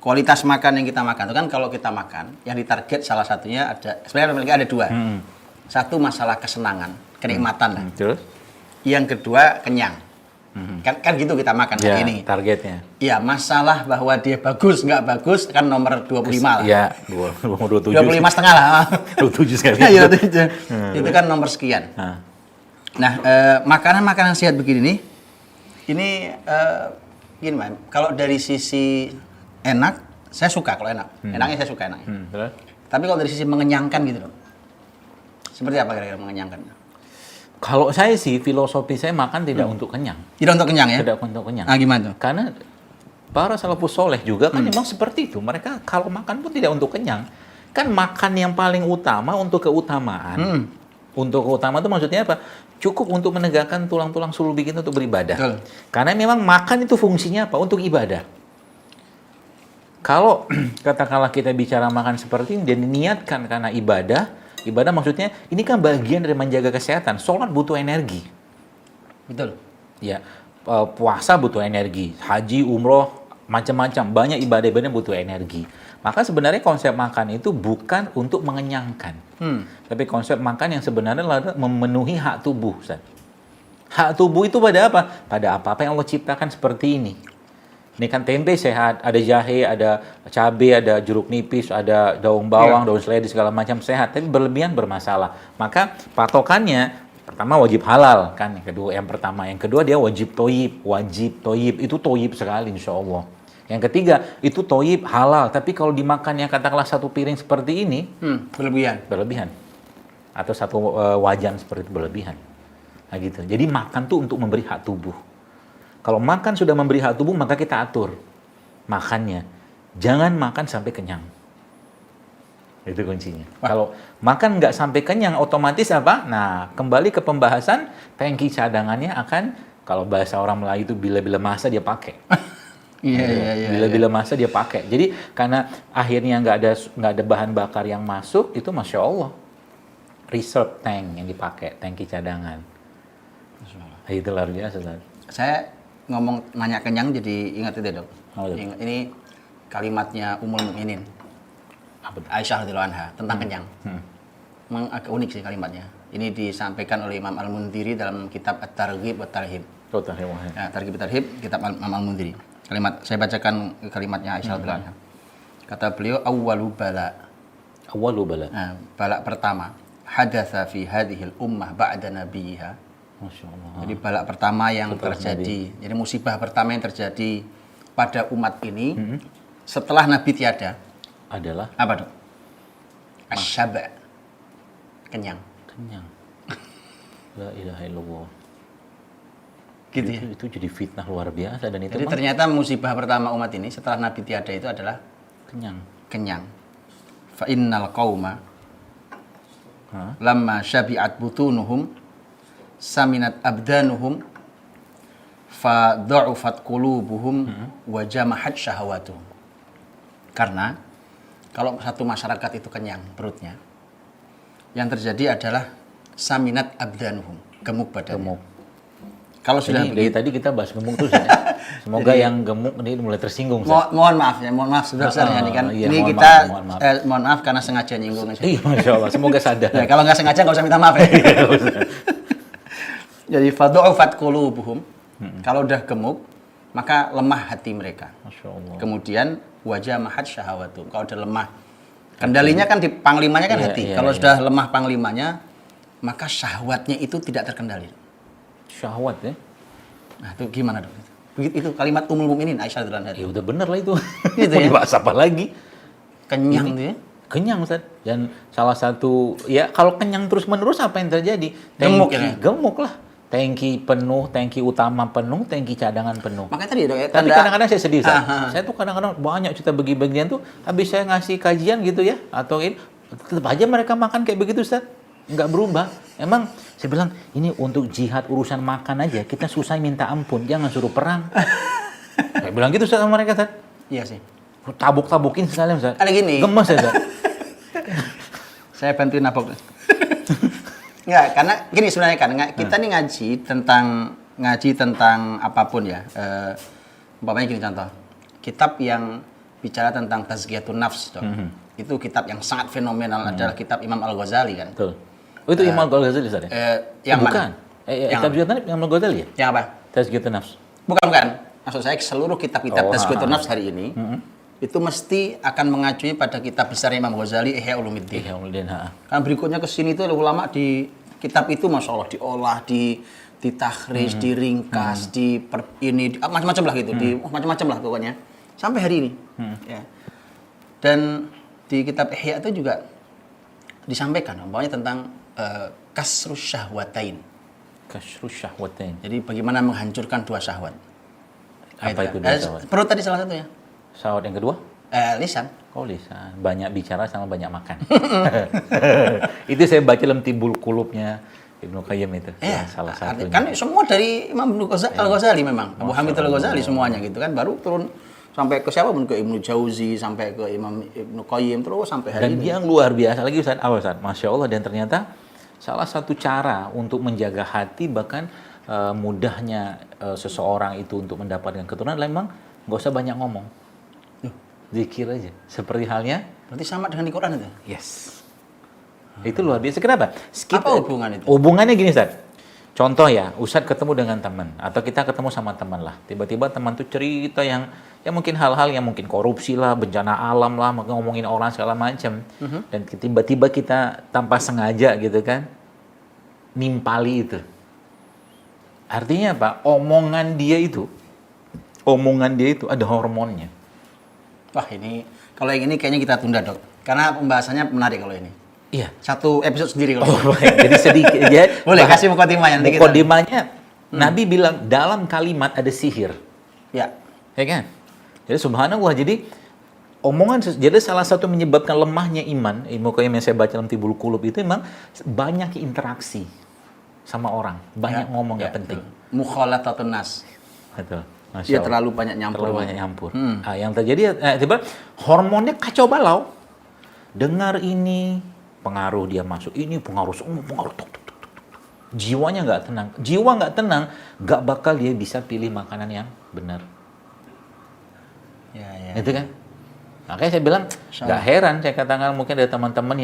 kualitas makan yang kita makan itu kan kalau kita makan yang ditarget salah satunya sebenarnya ada dua. Satu masalah kesenangan, kenikmatan lah. Terus? Yang kedua kenyang. Kan gitu kita makan hari ini. Targetnya. Ya, masalah bahwa dia bagus nggak bagus kan nomor 25 lah. Iya, 27. 25 setengah lah. 27 sekali. Iya, itu kan nomor sekian. Nah, makanan-makanan sehat begini nih, ini gini, Mas. Kalau dari sisi enak, saya suka kalau enak. Enaknya saya suka enaknya. Terus? Tapi kalau dari sisi mengenyangkan gitu loh. Seperti apa kira-kira mengenyangkan? Kalau saya sih, filosofi saya makan tidak untuk kenyang. Tidak untuk kenyang ya? Tidak untuk kenyang. Ah, gimana tuh? Karena para salafus soleh juga kan memang seperti itu. Mereka kalau makan pun tidak untuk kenyang. Kan makan yang paling utama untuk keutamaan. Untuk keutamaan itu maksudnya apa? Cukup untuk menegakkan tulang-tulang sulbi kita untuk beribadah. Betul. Karena memang makan itu fungsinya apa? Untuk ibadah. Kalau katakanlah kita bicara makan seperti ini dan diniatkan karena ibadah maksudnya ini kan bagian dari menjaga kesehatan. Sholat butuh energi. Betul. Ya, puasa butuh energi, haji, umroh, macam-macam, banyak ibadah-ibadah butuh energi. Maka sebenarnya konsep makan itu bukan untuk mengenyangkan, tapi konsep makan yang sebenarnya adalah memenuhi hak tubuh, Ustaz. Hak tubuh itu pada apa? Pada apa yang Allah ciptakan seperti ini. Ini kan tempe sehat, ada jahe, ada cabai, ada jeruk nipis, ada daun bawang, daun seledri, segala macam sehat. Tapi berlebihan bermasalah. Maka patokannya pertama wajib halal kan, yang kedua dia wajib toyib, itu toyib sekali insya Allah. Yang ketiga itu toyib halal, tapi kalau dimakannya katakanlah satu piring seperti ini, berlebihan, atau satu wajan seperti itu berlebihan. Nah gitu. Jadi makan tuh untuk memberi hak tubuh. Kalau makan sudah memberi hak tubuh, maka kita atur makannya. Jangan makan sampai kenyang. Itu kuncinya. Kalau makan nggak sampai kenyang, otomatis apa? Nah, kembali ke pembahasan, tangki cadangannya akan, kalau bahasa orang Melayu itu bila-bila masa dia pakai. Iya. Bila-bila masa dia pakai. Jadi karena akhirnya nggak ada bahan bakar yang masuk, itu Masya Allah. Reserve tank yang dipakai, tangki cadangan. Itu luar biasa. Saya nanya kenyang jadi ingat itu dok. Ini kalimatnya Ummul Mukminin Aisyah radhiyallahu anha tentang kenyang. Memang agak unik sih kalimatnya. Ini disampaikan oleh Imam Al-Mundhiri dalam kitab At-Targhib wa Tarhib. Targhib wa Tarhib, kitab Imam Al-Mundhiri. Saya bacakan kalimatnya Aisyah radhiyallahu anha. Kata beliau, awwalu bala. Nah, bala pertama hadatsa fi hadhil ummah ba'da nabiyha. Masya Allah. Jadi balak pertama yang terjadi, jadi musibah pertama yang terjadi pada umat ini setelah Nabi tiada adalah apa dok? Asyaba, kenyang. La ilaha illallah. Gitu ya? Itu jadi fitnah luar biasa dan itu. Jadi ternyata musibah pertama umat ini setelah Nabi tiada itu adalah kenyang. Fa innal qauma lamma syabi'at butunuhum saminat abdanuhum fa dha'ufat qulubuhum wa jamahat syahawatuhum. Karena kalau satu masyarakat itu kenyang perutnya, yang terjadi adalah saminat abdanuhum, gemuk badannya. Kalau sudah dari tadi kita bahas gemuk terus ya. Semoga jadi, yang gemuk ini mulai tersinggung. Mohon maaf sebesar-besarnya ini kan. Iya, ini kita mohon maaf karena sengaja nyinggung. Iya, Masya Allah. Semoga sadar. Ya, kalau nggak sengaja nggak usah minta maaf ya. Jadi fadu'ufat qulubuhum. Kalau udah gemuk, maka lemah hati mereka. Masya Allah. Kemudian wajah mahat syahawatu. Kalau udah lemah, kendalinya kan di panglimanya kan hati. Kalau sudah lemah panglimanya, maka syahwatnya itu tidak terkendali. Syahwat ya? Nah itu gimana dok? Begitu itu kalimat Ummul Mukminin Aisyah radhiyallahu anha. Ya udah bener lah itu. Gitu Mau ya? dibahas apa lagi? Kenyang tuh ya? Kenyang Ustaz. Dan salah satu, ya kalau kenyang terus menerus apa yang terjadi? Gemuk ya? Gemuk lah. Tangki penuh, tangki utama penuh, tangki cadangan penuh. Makanya tadi dok ya. Tapi kadang-kadang saya sedih Ustaz. Saya tuh kadang-kadang banyak cerita bagi-bagian tuh, habis saya ngasih kajian gitu ya, atau ini, tetap aja mereka makan kayak begitu Ustaz. Nggak berubah. Emang saya bilang ini untuk jihad urusan makan aja kita susah minta ampun, jangan suruh perang. Saya bilang gitu Ustaz sama mereka Ustaz. Iya sih. Tabuk-tabukin sekalian Ustaz. Ada gini. Gemes ya Ustaz. Saya bantuin nabok. Nggak, karena gini sebenarnya kan kita nih ngaji tentang apapun ya. Umpamanya gini contoh. Kitab yang bicara tentang Tazkiyatun Nafs, Dok. Itu kitab yang sangat fenomenal, adalah kitab Imam Al-Ghazali kan. Betul. Oh, itu Imam Al-Ghazali Ustaz ya? Yang bukan. mana? Yang Tazkiyatun Nafs Imam Al-Ghazali ya? Yang apa? Tazkiyatun Nafs. Bukan. Maksud saya seluruh kitab-kitab Tazkiyatun Nafs hari ini itu mesti akan mengacu pada kitab besar Imam Ghazali, Ihya Ulumuddin. Ihya Ulumuddin, Kan berikutnya ke sini itu ulama di kitab itu Masya Allah diolah, ditakhrij, diringkas, macam-macam lah gitu, macam-macam lah pokoknya sampai hari ini. Ya. Dan di kitab Ihya itu juga disampaikan bahwanya tentang kasrus syahwatain. Kasrus syahwatain. Jadi bagaimana menghancurkan dua syahwat. Apa itu dua syahwat? Perut tadi salah satunya. Syahwat yang kedua? Lisan. Oh, lisan. Banyak bicara sama banyak makan. Itu saya baca dalam Timbul Qulubnya Ibnu Qayyim itu. Ya, salah satunya. Kan semua dari Imam Al-Ghazali memang. Abu Hamid Al-Ghazali semuanya gitu kan. Baru turun sampai ke siapa pun, ke Ibnu Jauzi, sampai ke Imam Ibnu Qayyim, terus sampai hari ini. Dan ini. yang luar biasa lagi Ustaz, Ustaz? Masya Allah, dan ternyata salah satu cara untuk menjaga hati bahkan mudahnya seseorang itu untuk mendapatkan keturunan adalah memang nggak usah banyak ngomong. Zikir aja. Seperti halnya. Berarti sama dengan di Quran itu? Yes. Itu luar biasa. Kenapa? Apa hubungan itu? Hubungannya gini Ustaz. Contoh ya, Ustaz ketemu dengan teman atau kita ketemu sama teman lah. Tiba-tiba teman tuh cerita yang mungkin hal-hal yang mungkin korupsi lah, bencana alam lah, ngomongin orang segala macam. Dan tiba-tiba kita tanpa sengaja gitu kan nimpali itu. Artinya apa? Omongan dia itu ada hormonnya. Wah, ini kalau yang ini kayaknya kita tunda, Dok. Karena pembahasannya menarik kalau ini. Iya. Satu episode sendiri kalau. Oh, baik. Jadi sedikit ya. Boleh kasih mukadimahnya nanti kita. Mukadimahnya Nabi bilang dalam kalimat ada sihir. Ya. Ya kan? Jadi subhanallah, jadi jadi salah satu menyebabkan lemahnya iman, Ibnu Qayyim yang saya baca dalam Timbul Qulub itu memang banyak interaksi sama orang, banyak ngomong nggak penting. Mukhalatatun nas. Betul. Dia terlalu banyak nyampur. Nah, yang terjadi tiba hormonnya kacau balau. Dengar ini, pengaruh dia masuk. Ini pengaruh. Jiwanya nggak tenang. Jiwa nggak tenang, nggak bakal dia bisa pilih makanan yang benar. Ya. Itu kan? Makanya saya bilang, nggak heran saya katakan mungkin ada teman-teman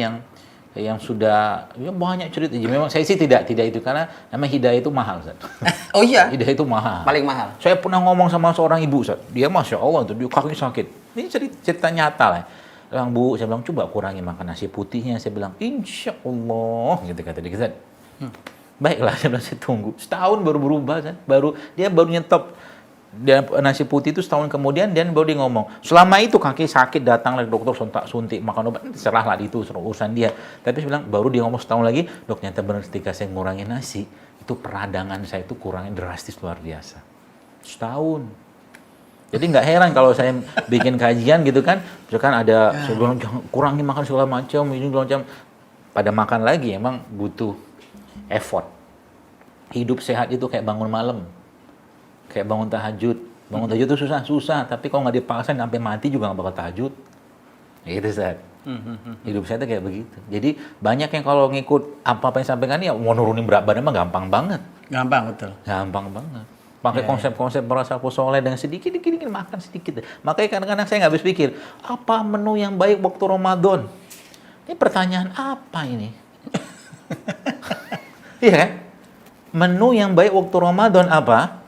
yang sudah banyak cerita. Memang saya sih tidak itu karena namanya hidayah itu mahal, Ustaz. Oh iya. Hidayah itu mahal. Paling mahal. Saya pernah ngomong sama seorang ibu, Ustaz. Dia Masya Allah tuh dia kakinya sakit. Ini cerita nyata lah. Bilang, Bu, saya bilang coba kurangi makan nasi putihnya. Saya bilang insya Allah gitu kata dia, Ustaz. Baiklah, saya bilang saya tunggu. Setahun baru berubah, Ustaz. Dia baru nyetop dia nasi putih itu setahun kemudian dia baru dia ngomong selama itu kaki sakit datang lagi dokter suntik makan obat serahlah itu urusan dia, tapi saya bilang baru dia ngomong setahun lagi, dok ternyata benar ketika saya ngurangin nasi itu peradangan saya itu kurangin drastis luar biasa setahun. Jadi nggak heran kalau saya bikin kajian gitu kan, misalkan ada saya bilang kurangi makan segala macam ini segala macam, pada makan lagi emang butuh effort. Hidup sehat itu kayak bangun malam. Kayak bangun tahajud. Bangun tahajud itu susah, tapi kalau nggak dipaksa sampai mati juga nggak bakal tahajud. Gitu, Ustaz. Hidup saya itu kayak begitu. Jadi banyak yang kalau ngikut apa yang sampaikan ya mau nurunin berat badan mah gampang banget. Gampang, betul. Gampang banget. Pakai konsep-konsep merasa soleh dengan sedikit makan sedikit. Makanya kadang-kadang saya nggak habis pikir, apa menu yang baik waktu Ramadan? Ini pertanyaan apa ini? Iya kan? Menu yang baik waktu Ramadan apa?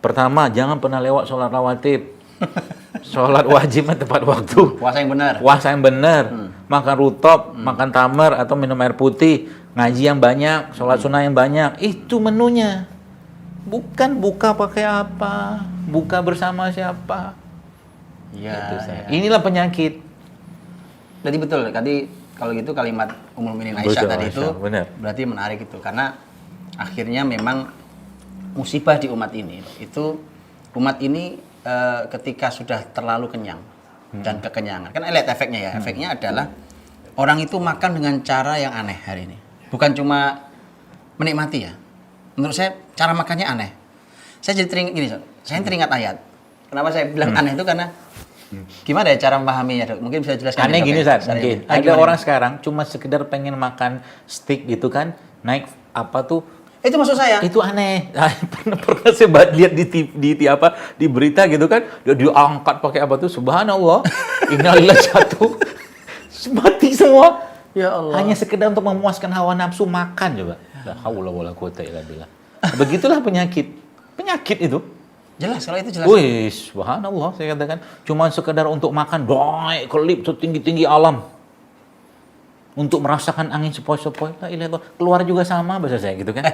Pertama, jangan pernah lewat sholat rawatib. Sholat wajib tepat waktu. Puasa yang benar. Puasa yang benar. Makan rutop, makan tamar atau minum air putih. Ngaji yang banyak, sholat sunnah yang banyak. Itu menunya. Bukan buka pakai apa, buka bersama siapa. Iya. Inilah penyakit. Jadi betul, tadi kalau gitu kalimat Ummul Mukminin Aisyah tadi itu benar. Berarti menarik itu karena akhirnya memang musibah di umat ini itu umat ini ketika sudah terlalu kenyang dan kekenyangan kan lihat efeknya ya, efeknya adalah orang itu makan dengan cara yang aneh hari ini, bukan cuma menikmati ya, menurut saya cara makannya aneh. Saya jadi teringat ayat. Kenapa saya bilang aneh itu karena gimana ya cara memahaminya, Dok? Mungkin bisa jelaskan. Aneh gini, Ustaz. Mungkin ada gimana? orang sekarang cuma sekedar pengen makan steak gitu kan, naik apa tuh Itu maksud saya. Itu aneh. Pernah saya lihat di berita gitu kan, dia diangkat pakai apa tuh? Subhanallah. Innalillahi jatuh. Mati semua. Ya Allah. Hanya sekedar untuk memuaskan hawa nafsu makan coba. La haula wala quwata illa billah. Begitulah penyakit. Penyakit itu. Jelas kalau itu jelas. Wih, subhanallah saya katakan. Cuma sekedar untuk makan, doi, kelip setinggi-tinggi alam. Untuk merasakan angin sepoi-sepoi, la ilaha illallah. Keluar juga sama bahasa saya gitu kan.